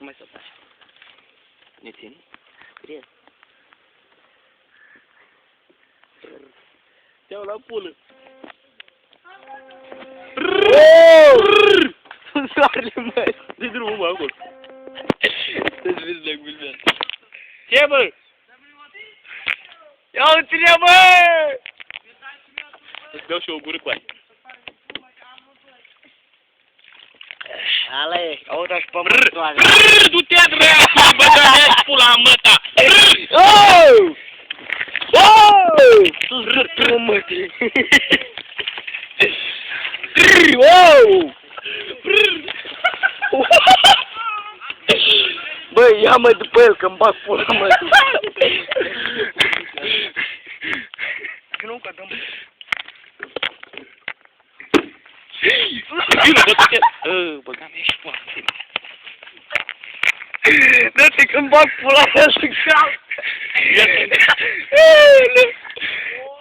mai să faci. Ne țin? Cred. Te-au la pulă. Soarele, măi! De drumul, mă, acolo. Să-ți vezi de gulbean. Ce, bă? Ia uite-ne, bă! Îți beau și o gură cu aia. Ala e, auzi-și pe mătoare. Du-te, dracu, bă, dă-mi pula mă ta! Oh! Oh! Tu râtul, mă, wow! Băi, ia-mă după el, că-mi bag pula, mă. Că nu, că dăm... Bine, dă-te! Băga-mi ești pula. Dă-te că-mi bag pula mea să cal. Ia-te!